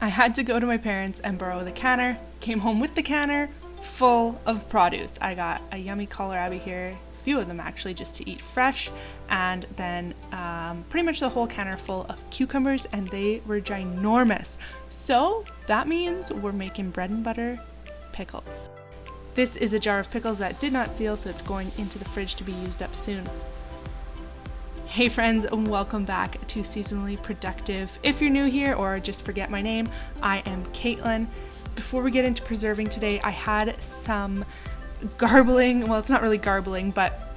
I had to go to my parents and borrow the canner. Came home with the canner full of produce. I got a yummy kohlrabi here, a few of them actually, just to eat fresh, and then pretty much the whole canner full of cucumbers, and they were ginormous. So that means we're making bread and butter pickles. This is a jar of pickles that did not seal, so it's going into the fridge to be used up soon. Hey friends, and welcome back to Seasonally Productive. If you're new here or just forget my name, I am Caitlin. Before we get into preserving today, I had some garbling, well, it's not really garbling, but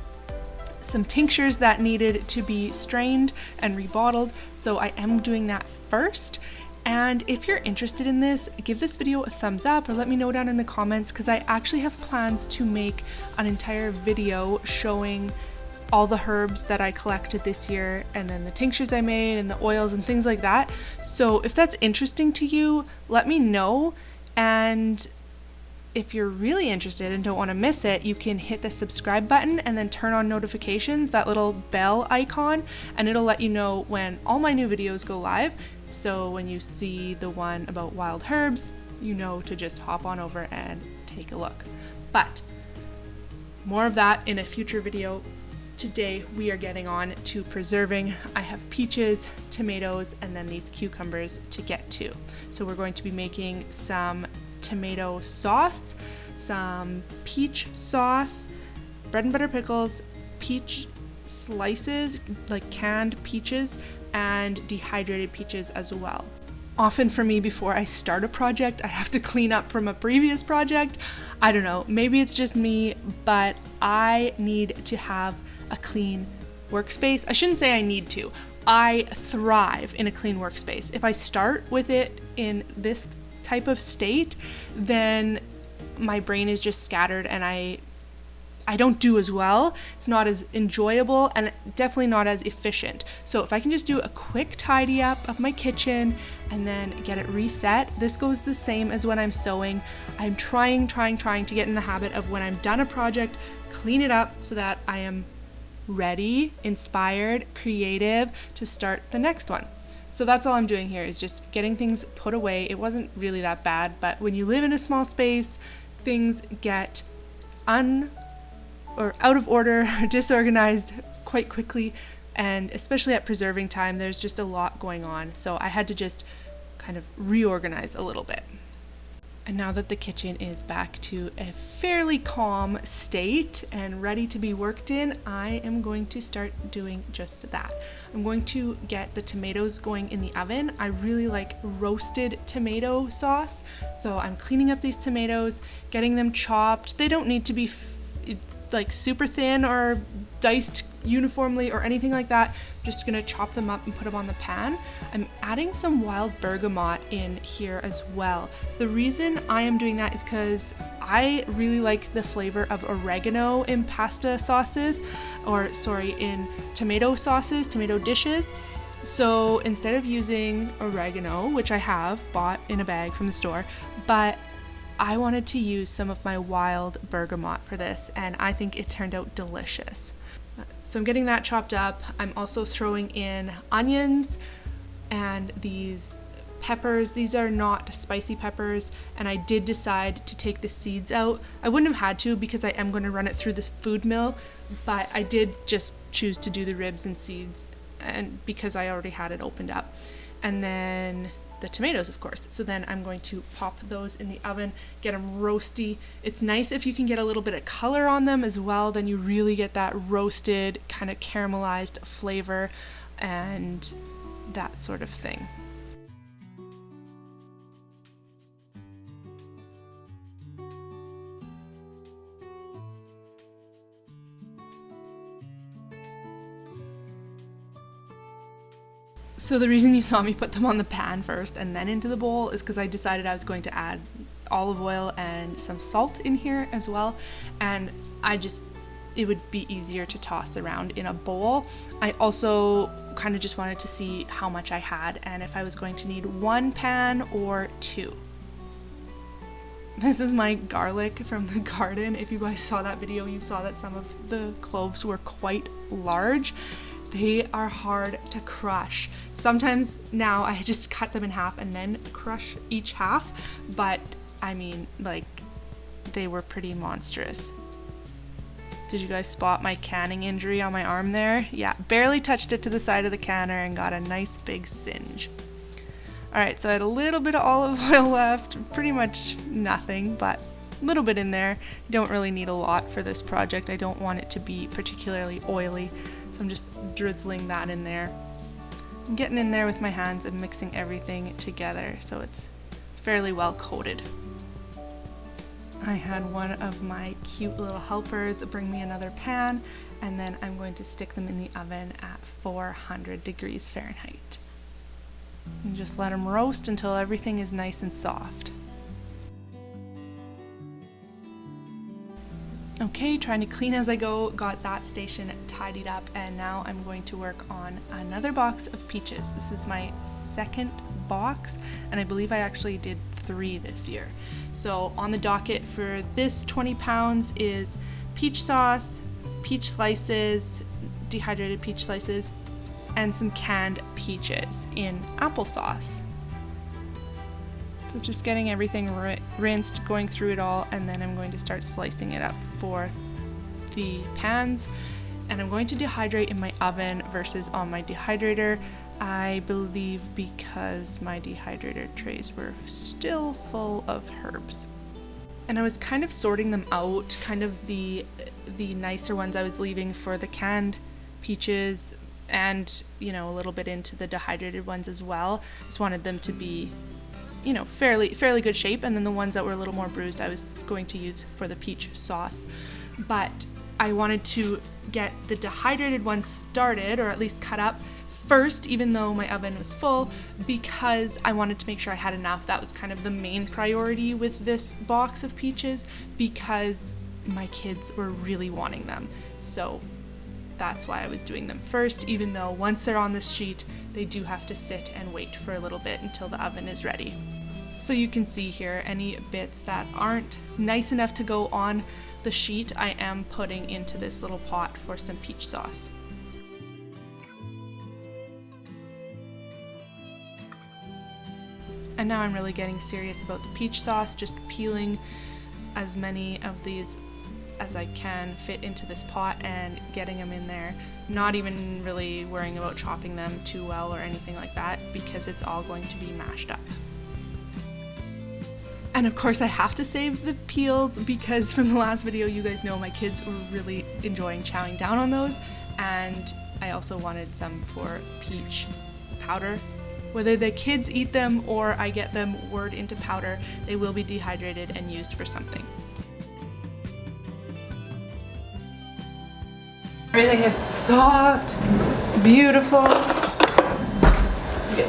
some tinctures that needed to be strained and rebottled, so I am doing that first. And if you're interested in this, give this video a thumbs up or let me know down in the comments, because I actually have plans to make an entire video showing all the herbs that I collected this year, and then the tinctures I made and the oils and things like that. So if that's interesting to you, let me know. And if you're really interested and don't want to miss it, you can hit the subscribe button and then turn on notifications, that little bell icon, and it'll let you know when all my new videos go live. So when you see the one about wild herbs, you know to just hop on over and take a look. But more of that in a future video. Today we are getting on to preserving. I have peaches, tomatoes, and then these cucumbers to get to. So we're going to be making some tomato sauce, some peach sauce, bread and butter pickles, peach slices, like canned peaches, and dehydrated peaches as well. Often for me, before I start a project, I have to clean up from a previous project. I don't know, maybe it's just me, but I need to have a clean workspace. I shouldn't say I need to. I thrive in a clean workspace. If I start with it in this type of state, then my brain is just scattered and I don't do as well. It's not as enjoyable and definitely not as efficient. So if I can just do a quick tidy up of my kitchen and then get it reset, this goes the same as when I'm sewing. I'm trying to get in the habit of when I'm done a project, clean it up so that I am ready, inspired, creative to start the next one. So that's all I'm doing here, is just getting things put away. It wasn't really that bad, but when you live in a small space, things get out of order, disorganized quite quickly, and especially at preserving time, there's just a lot going on. So I had to just kind of reorganize a little bit. And now that the kitchen is back to a fairly calm state and ready to be worked in, I am going to start doing just that. I'm going to get the tomatoes going in the oven. I really like roasted tomato sauce, so I'm cleaning up these tomatoes, getting them chopped. They don't need to be like super thin or diced uniformly or anything like that. Just gonna chop them up and put them on the pan. I'm adding some wild bergamot in here as well. The reason I am doing that is because I really like the flavor of oregano in pasta sauces, in tomato sauces, tomato dishes. So instead of using oregano, which I have bought in a bag from the store, but I wanted to use some of my wild bergamot for this, and I think it turned out delicious. So I'm getting that chopped up. I'm also throwing in onions and these peppers. These are not spicy peppers, and I did decide to take the seeds out. I wouldn't have had to because I am going to run it through the food mill, but I did just choose to do the ribs and seeds, and because I already had it opened up. And then the tomatoes, of course. So then I'm going to pop those in the oven, get them roasty. It's nice if you can get a little bit of color on them as well, then you really get that roasted kind of caramelized flavor and that sort of thing. So the reason you saw me put them on the pan first and then into the bowl is because I decided I was going to add olive oil and some salt in here as well, and it would be easier to toss around in a bowl. I also kind of just wanted to see how much I had and if I was going to need one pan or two. This is my garlic from the garden. If you guys saw that video, you saw that some of the cloves were quite large. They are hard to crush. Sometimes now I just cut them in half and then crush each half, but I mean, like, they were pretty monstrous. Did you guys spot my canning injury on my arm there? Yeah, barely touched it to the side of the canner and got a nice big singe. Alright, so I had a little bit of olive oil left, pretty much nothing, but a little bit in there. You don't really need a lot for this project. I don't want it to be particularly oily, so I'm just drizzling that in there. I'm getting in there with my hands and mixing everything together so it's fairly well coated. I had one of my cute little helpers bring me another pan, and then I'm going to stick them in the oven at 400 degrees Fahrenheit. And just let them roast until everything is nice and soft. Okay, trying to clean as I go, got that station tidied up, and now I'm going to work on another box of peaches. This is my second box, and I believe I actually did 3 this year. So on the docket for this 20 pounds is peach sauce, peach slices, dehydrated peach slices, and some canned peaches in applesauce. So it's just getting everything rinsed, going through it all, and then I'm going to start slicing it up for the pans. And I'm going to dehydrate in my oven versus on my dehydrator, I believe because my dehydrator trays were still full of herbs. And I was kind of sorting them out, kind of the nicer ones I was leaving for the canned peaches, and you know, a little bit into the dehydrated ones as well. Just wanted them to be, you know, fairly good shape, and then the ones that were a little more bruised I was going to use for the peach sauce. But I wanted to get the dehydrated ones started, or at least cut up first, even though my oven was full, because I wanted to make sure I had enough. That was kind of the main priority with this box of peaches, because my kids were really wanting them. So that's why I was doing them first, even though once they're on this sheet, they do have to sit and wait for a little bit until the oven is ready. So you can see here, any bits that aren't nice enough to go on the sheet, I am putting into this little pot for some peach sauce. And now I'm really getting serious about the peach sauce, just peeling as many of these as I can fit into this pot and getting them in there. Not even really worrying about chopping them too well or anything like that, because it's all going to be mashed up. And of course I have to save the peels, because from the last video you guys know my kids were really enjoying chowing down on those, and I also wanted some for peach powder. Whether the kids eat them or I get them whirred into powder, they will be dehydrated and used for something. Everything is soft, beautiful.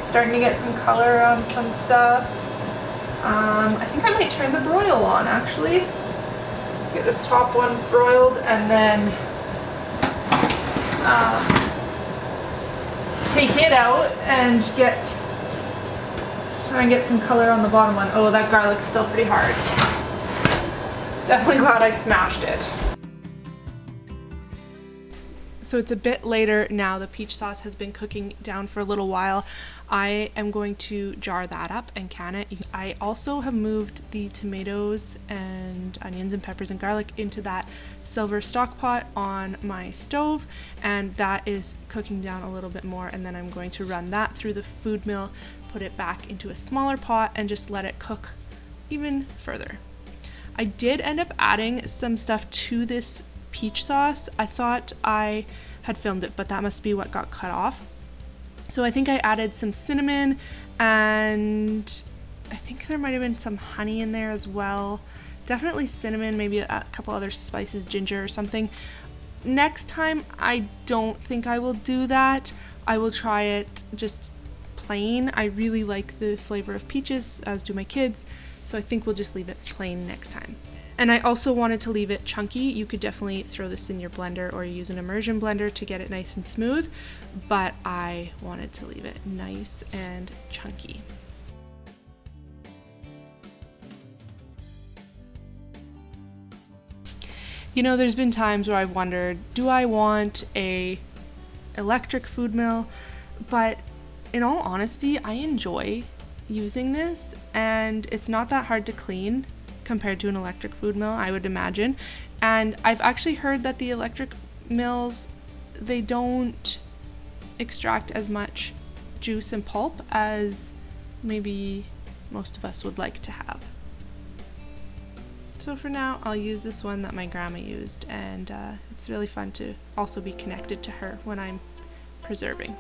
Starting to get some color on some stuff. I think I might turn the broil on actually. Get this top one broiled and then take it out and try and get some color on the bottom one. Oh, that garlic's still pretty hard. Definitely glad I smashed it. So it's a bit later now. The peach sauce has been cooking down for a little while. I am going to jar that up and can it. I also have moved the tomatoes and onions and peppers and garlic into that silver stock pot on my stove, and that is cooking down a little bit more, and then I'm going to run that through the food mill, put it back into a smaller pot, and just let it cook even further. I did end up adding some stuff to this peach sauce. I thought I had filmed it, but that must be what got cut off. So I think I added some cinnamon, and I think there might have been some honey in there as well. Definitely cinnamon, maybe a couple other spices, ginger or something. Next time, I don't think I will do that. I will try it just plain. I really like the flavor of peaches, as do my kids, so I think we'll just leave it plain next time. And I also wanted to leave it chunky. You could definitely throw this in your blender or use an immersion blender to get it nice and smooth, but I wanted to leave it nice and chunky. You know, there's been times where I've wondered, do I want a electric food mill, but in all honesty, I enjoy using this, and it's not that hard to clean compared to an electric food mill, I would imagine. And I've actually heard that the electric mills, they don't extract as much juice and pulp as maybe most of us would like to have. So for now, I'll use this one that my grandma used, and it's really fun to also be connected to her when I'm preserving.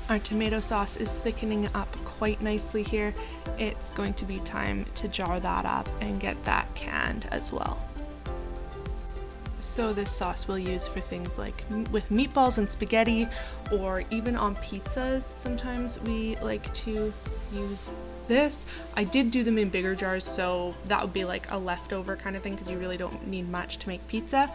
Our tomato sauce is thickening up quite nicely here. It's going to be time to jar that up and get that canned as well. So this sauce we'll use for things like with meatballs and spaghetti, or even on pizzas. Sometimes we like to use this. I did do them in bigger jars, so that would be like a leftover kind of thing because you really don't need much to make pizza.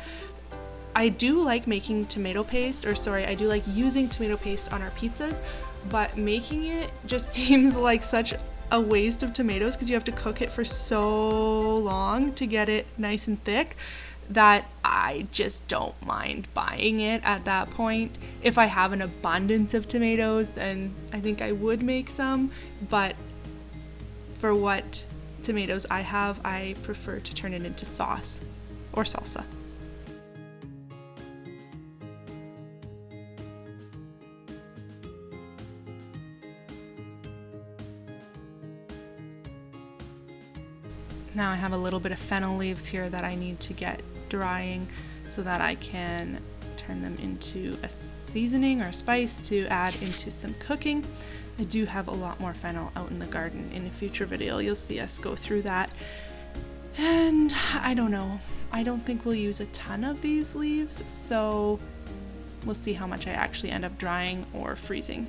I do like making tomato paste, I do like using tomato paste on our pizzas, but making it just seems like such a waste of tomatoes because you have to cook it for so long to get it nice and thick that I just don't mind buying it at that point. If I have an abundance of tomatoes, then I think I would make some, but for what tomatoes I have, I prefer to turn it into sauce or salsa. Now I have a little bit of fennel leaves here that I need to get drying so that I can turn them into a seasoning or a spice to add into some cooking. I do have a lot more fennel out in the garden. In a future video, you'll see us go through that. And I don't know, I don't think we'll use a ton of these leaves, so we'll see how much I actually end up drying or freezing.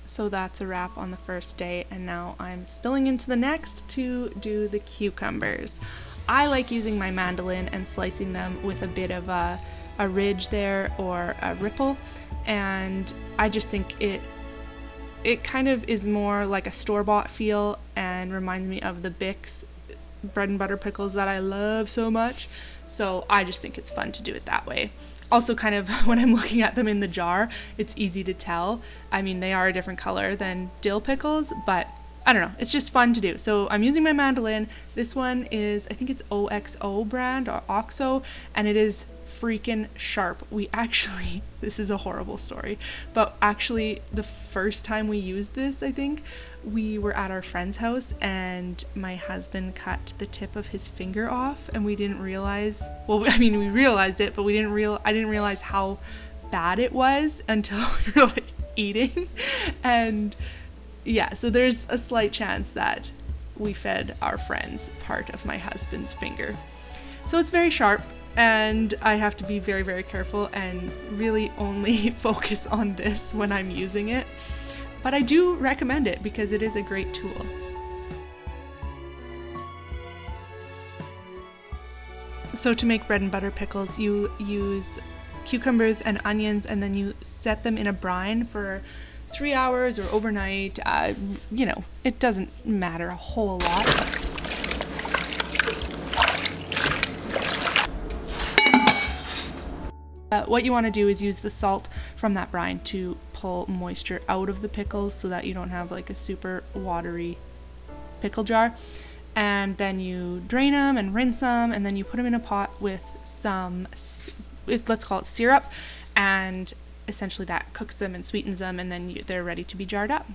So that's a wrap on the first day, and now I'm spilling into the next to do the cucumbers. I like using my mandolin and slicing them with a bit of a ridge there or a ripple, and I just think it kind of is more like a store-bought feel and reminds me of the Bics bread and butter pickles that I love so much, so I just think it's fun to do it that way. Also, kind of when I'm looking at them in the jar, it's easy to tell. I mean, they are a different color than dill pickles, but I don't know, it's just fun to do. So I'm using my mandolin. This one is, I think it's OXO brand or OXO, and it is freaking sharp. We actually, this is a horrible story, but actually the first time we used this, I think, we were at our friend's house and my husband cut the tip of his finger off, and we didn't realize, well, I mean, we realized it, but I didn't realize how bad it was until we were like eating. And yeah, so there's a slight chance that we fed our friends part of my husband's finger. So it's very sharp, and I have to be very, very careful and really only focus on this when I'm using it. But I do recommend it because it is a great tool. So to make bread and butter pickles, you use cucumbers and onions, and then you set them in a brine for 3 hours or overnight. You know, it doesn't matter a whole lot. What you want to do is use the salt from that brine to pull moisture out of the pickles so that you don't have like a super watery pickle jar. And then you drain them and rinse them, and then you put them in a pot with some, let's call it syrup, and essentially that cooks them and sweetens them, and then they're ready to be jarred up.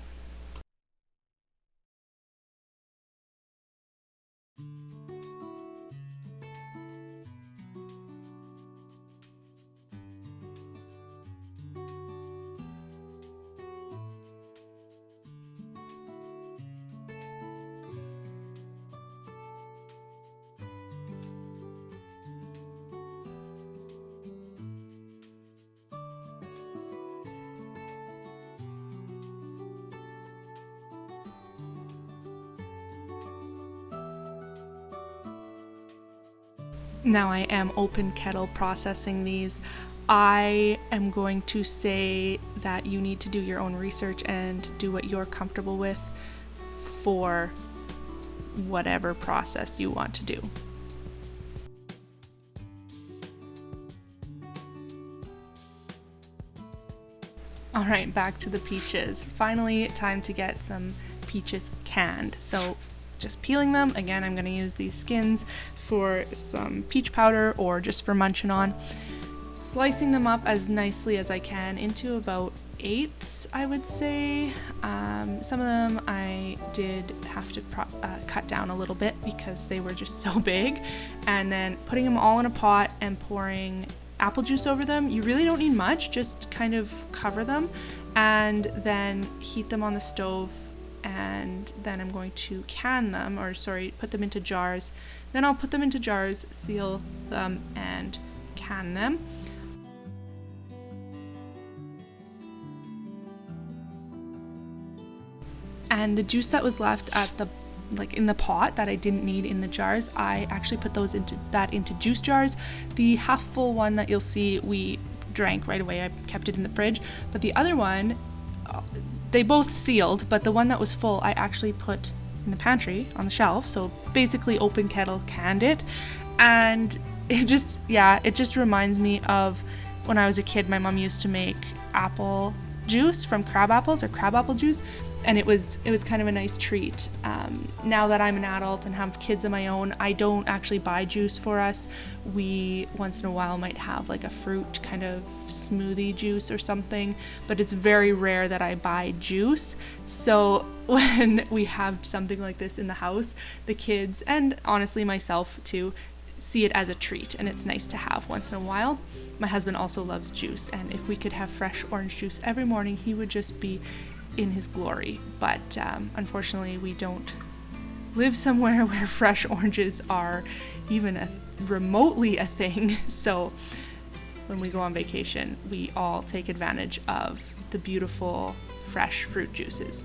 Now I am open kettle processing these. I am going to say that you need to do your own research and do what you're comfortable with for whatever process you want to do. All right, back to the peaches. Finally, time to get some peaches canned. So just peeling them. Again, I'm going to use these skins for some peach powder or just for munching on. Slicing them up as nicely as I can into about eighths, I would say. Some of them I did have to cut down a little bit because they were just so big. And then putting them all in a pot and pouring apple juice over them. You really don't need much, just kind of cover them and then heat them on the stove. And then I'm going to put them into jars. Then I'll put them into jars, seal them, and can them. And the juice that was left in the pot that I didn't need in the jars, I actually put those into juice jars. The half full one that you'll see we drank right away. I kept it in the fridge, but the other one, they both sealed, but the one that was full I actually put in the pantry on the shelf. So basically open kettle canned it, and it just reminds me of when I was a kid. My mom used to make apple juice from crab apples, or crab apple juice, and it was kind of a nice treat. Now that I'm an adult and have kids of my own, I don't actually buy juice for us. We once in a while might have like a fruit kind of smoothie juice or something, but it's very rare that I buy juice. So when we have something like this in the house, the kids, and honestly myself too, see it as a treat, and it's nice to have once in a while. My husband also loves juice, and if we could have fresh orange juice every morning, he would just be in his glory. But unfortunately, we don't live somewhere where fresh oranges are even remotely a thing. So when we go on vacation, we all take advantage of the beautiful fresh fruit juices.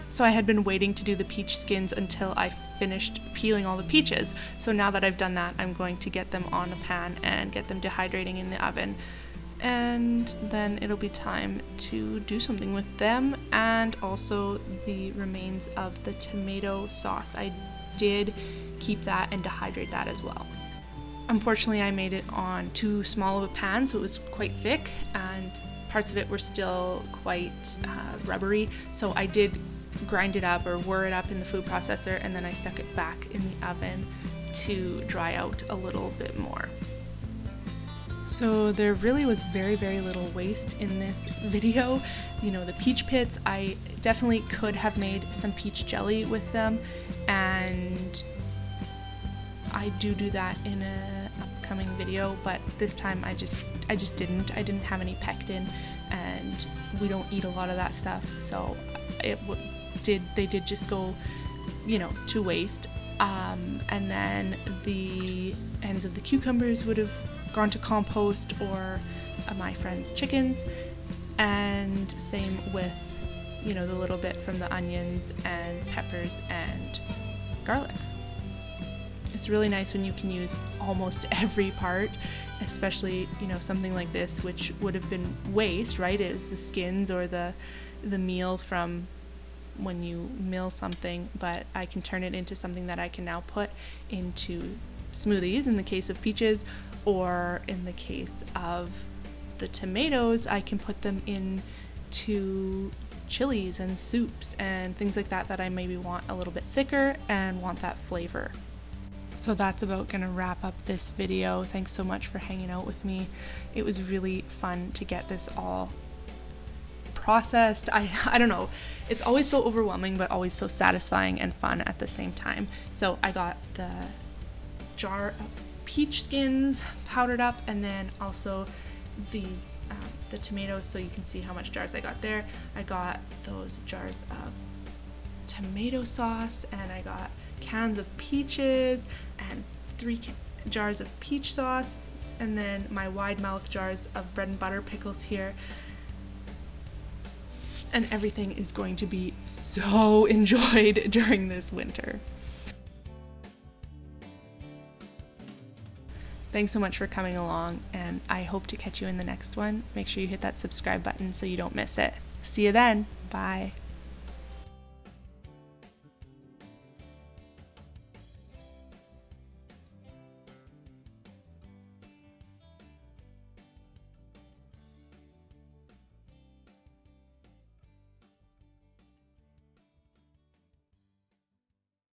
So I had been waiting to do the peach skins until I finished peeling all the peaches. So now that I've done that, I'm going to get them on a pan and get them dehydrating in the oven. And then it'll be time to do something with them, and also the remains of the tomato sauce. I did keep that and dehydrate that as well. Unfortunately, I made it on too small of a pan, so it was quite thick, and parts of it were still quite rubbery. So I did grind it up or whir it up in the food processor, and then I stuck it back in the oven to dry out a little bit more. So there really was very, very little waste in this video. You know, the peach pits, I definitely could have made some peach jelly with them, and I do that in an upcoming video, but this time I just didn't. I didn't have any pectin, and we don't eat a lot of that stuff, so they did just go, to waste. And then the ends of the cucumbers would have gone to compost or my friend's chickens, and same with the little bit from the onions and peppers and garlic. It's really nice when you can use almost every part, especially something like this, which would have been waste, right? Is the skins or the meal from when you mill something, but I can turn it into something that I can now put into smoothies in the case of peaches, or in the case of the tomatoes, I can put them into chilies and soups and things like that I maybe want a little bit thicker and want that flavor. So that's about gonna wrap up this video. Thanks so much for hanging out with me. It was really fun to get this all processed. I don't know, it's always so overwhelming but always so satisfying and fun at the same time. So I got the jar of peach skins powdered up, and then also these the tomatoes, so you can see how much jars I got there. I got those jars of tomato sauce, and I got cans of peaches and 3 jars of peach sauce, and then my wide mouth jars of bread and butter pickles here. And everything is going to be so enjoyed during this winter. Thanks so much for coming along, and I hope to catch you in the next one. Make sure you hit that subscribe button so you don't miss it. See you then. Bye.